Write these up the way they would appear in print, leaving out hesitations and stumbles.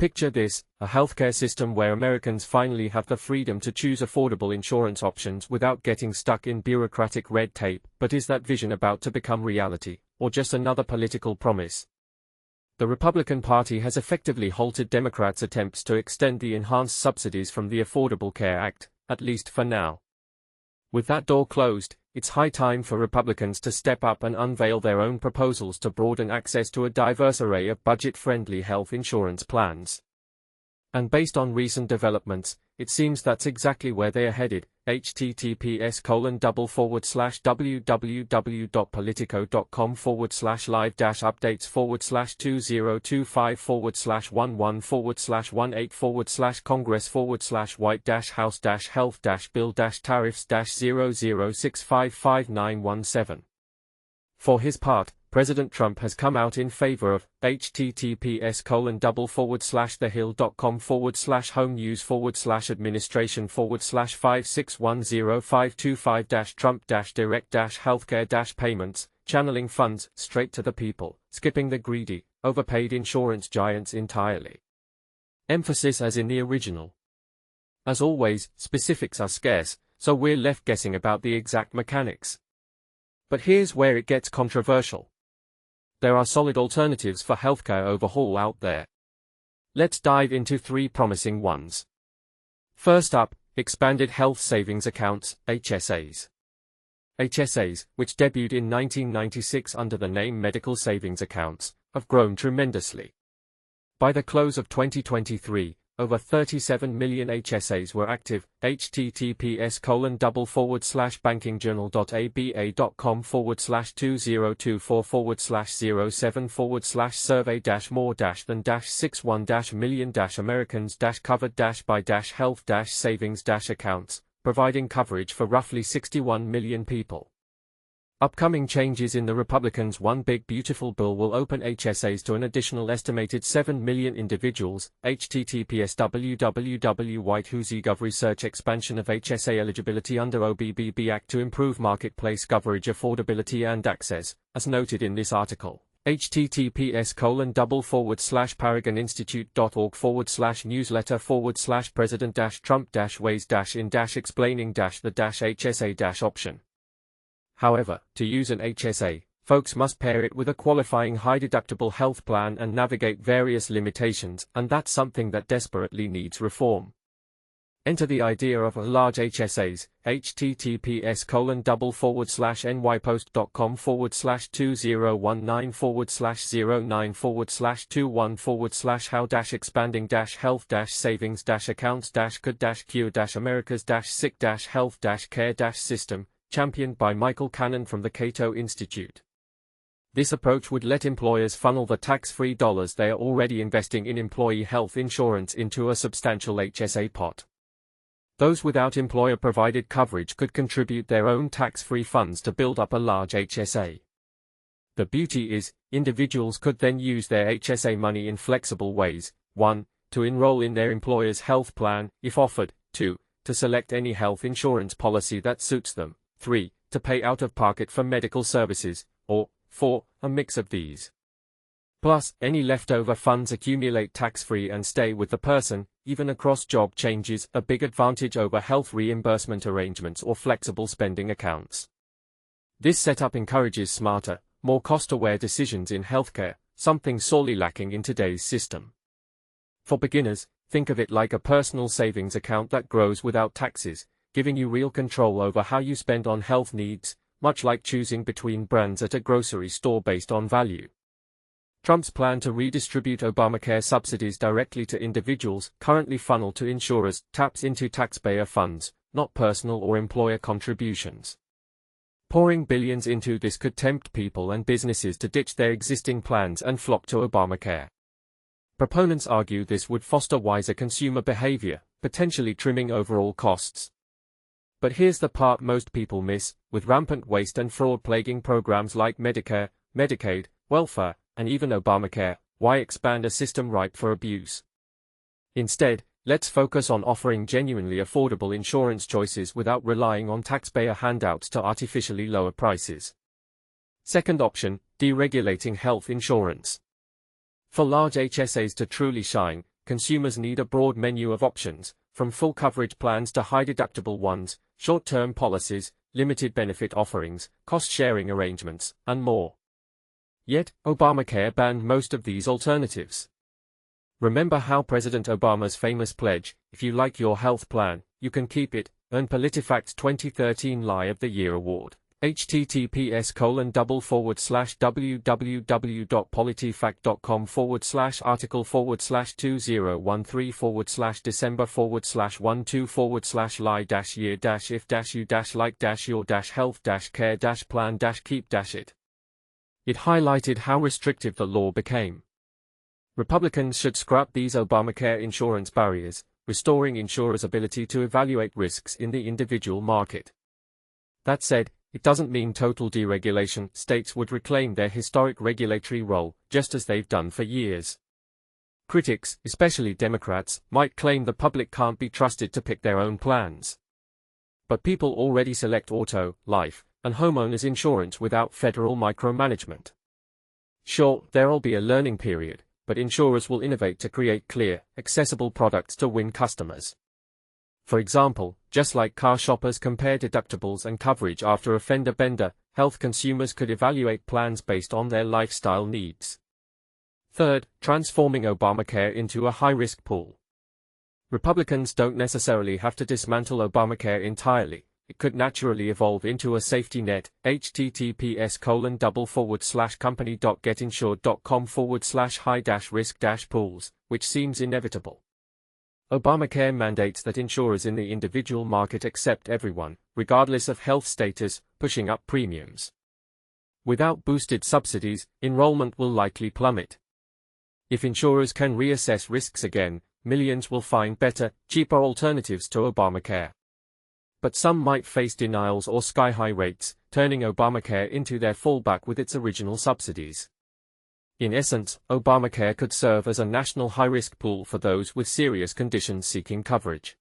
Picture this, a healthcare system where Americans finally have the freedom to choose affordable insurance options without getting stuck in bureaucratic red tape. But is that vision about to become reality, or just another political promise? The Republican Party has effectively halted Democrats' attempts to extend the enhanced subsidies from the Affordable Care Act, at least for now. With that door closed, it's high time for Republicans to step up and unveil their own proposals to broaden access to a diverse array of budget-friendly health insurance plans. And based on recent developments, it seems that's exactly where they are headed. https://www.politico.com/live-updates/2025/11/Congress/White House-Health-Bill-Tariffs-006555917. For his part, President Trump has come out in favor of https://thehill.com/home-news//5610525-Trump-direct-healthcare-payments, channeling funds straight to the people, skipping the greedy, overpaid insurance giants entirely. Emphasis as in the original. As always, specifics are scarce, so we're left guessing about the exact mechanics. But here's where it gets controversial. There are solid alternatives for healthcare overhaul out there. Let's dive into three promising ones. First up, expanded health savings accounts, HSAs. HSAs, which debuted in 1996 under the name Medical Savings Accounts, have grown tremendously. By the close of 2023, over 37 million HSAs were active. https://banking-journal.aba.com/2024/07/more-than-61-million-Americans-covered-by-health-savings-accounts, providing coverage for roughly 61 million people. Upcoming changes in the Republicans' One Big Beautiful Bill will open HSAs to an additional estimated 7 million individuals. https://www.whitehouse.gov research expansion of HSA eligibility under OBBB Act to improve marketplace coverage, affordability and access, as noted in this article. https://paragoninstitute.org/newsletter/president-trump-ways-in-explaining-the-HSA- option. However, to use an HSA, folks must pair it with a qualifying high-deductible health plan and navigate various limitations, and that's something that desperately needs reform. Enter the idea of a large HSAs, https://nypost.com/2019//how-expanding-health-savings-accounts-could-cure-americas-sick-health-care-system, championed by Michael Cannon from the Cato Institute. This approach would let employers funnel the tax-free dollars they are already investing in employee health insurance into a substantial HSA pot. Those without employer-provided coverage could contribute their own tax-free funds to build up a large HSA. The beauty is, individuals could then use their HSA money in flexible ways. 1. To enroll in their employer's health plan, if offered. 2. To select any health insurance policy that suits them. 3. To pay out of pocket for medical services, or 4. A mix of these. Plus, any leftover funds accumulate tax-free and stay with the person, even across job changes, a big advantage over health reimbursement arrangements or flexible spending accounts. This setup encourages smarter, more cost-aware decisions in healthcare, something sorely lacking in today's system. For beginners, think of it like a personal savings account that grows without taxes, giving you real control over how you spend on health needs, much like choosing between brands at a grocery store based on value. Trump's plan to redistribute Obamacare subsidies directly to individuals, currently funneled to insurers, taps into taxpayer funds, not personal or employer contributions. Pouring billions into this could tempt people and businesses to ditch their existing plans and flock to Obamacare. Proponents argue this would foster wiser consumer behavior, potentially trimming overall costs. But here's the part most people miss: with rampant waste and fraud plaguing programs like Medicare, Medicaid, welfare, and even Obamacare, why expand a system ripe for abuse? Instead, let's focus on offering genuinely affordable insurance choices without relying on taxpayer handouts to artificially lower prices. Second option, deregulating health insurance. For large HSAs to truly shine, consumers need a broad menu of options, from full coverage plans to high-deductible ones, short-term policies, limited benefit offerings, cost-sharing arrangements, and more. Yet, Obamacare banned most of these alternatives. Remember how President Obama's famous pledge, "If you like your health plan, you can keep it," earned PolitiFact's 2013 Lie of the Year award. https://www.politifact.com/article/1203/lie-year-if-you-like-your-health-care-plan-keep-it. It highlighted how restrictive the law became. Republicans should scrap these Obamacare insurance barriers, restoring insurers' ability to evaluate risks in the individual market. That said, it doesn't mean total deregulation. States would reclaim their historic regulatory role, just as they've done for years. Critics, especially Democrats, might claim the public can't be trusted to pick their own plans. But people already select auto, life, and homeowners insurance without federal micromanagement. Sure, there'll be a learning period, but insurers will innovate to create clear, accessible products to win customers. For example, just like car shoppers compare deductibles and coverage after a fender bender, health consumers could evaluate plans based on their lifestyle needs. Third, transforming Obamacare into a high-risk pool. Republicans don't necessarily have to dismantle Obamacare entirely. It could naturally evolve into a safety net. https://company.getinsured.com/high-risk-pools, which seems inevitable. Obamacare mandates that insurers in the individual market accept everyone, regardless of health status, pushing up premiums. Without boosted subsidies, enrollment will likely plummet. If insurers can reassess risks again, millions will find better, cheaper alternatives to Obamacare. But some might face denials or sky-high rates, turning Obamacare into their fallback with its original subsidies. In essence, Obamacare could serve as a national high-risk pool for those with serious conditions seeking coverage.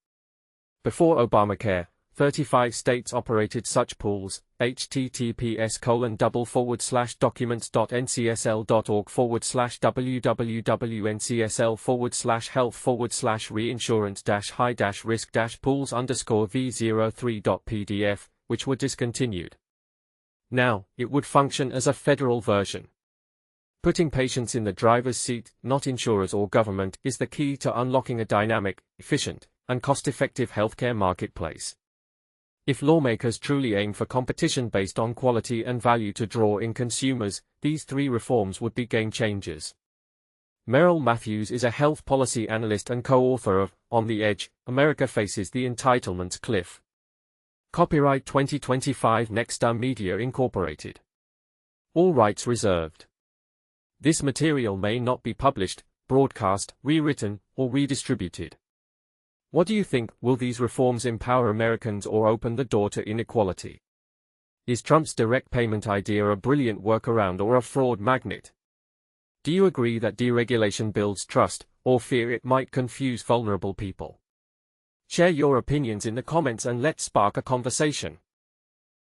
Before Obamacare, 35 states operated such pools. https://www.ncSL.org/www.ncsl/health/risk-pools_v03.pdf, which were discontinued. Now, it would function as a federal version. Putting patients in the driver's seat, not insurers or government, is the key to unlocking a dynamic, efficient, and cost-effective healthcare marketplace. If lawmakers truly aim for competition based on quality and value to draw in consumers, these three reforms would be game changers. Merrill Matthews is a health policy analyst and co-author of On the Edge: America Faces the Entitlements Cliff. Copyright 2025 Nexstar Media Incorporated. All rights reserved. This material may not be published, broadcast, rewritten, or redistributed. What do you think? Will these reforms empower Americans or open the door to inequality? Is Trump's direct payment idea a brilliant workaround or a fraud magnet? Do you agree that deregulation builds trust, or fear it might confuse vulnerable people? Share your opinions in the comments and let's spark a conversation.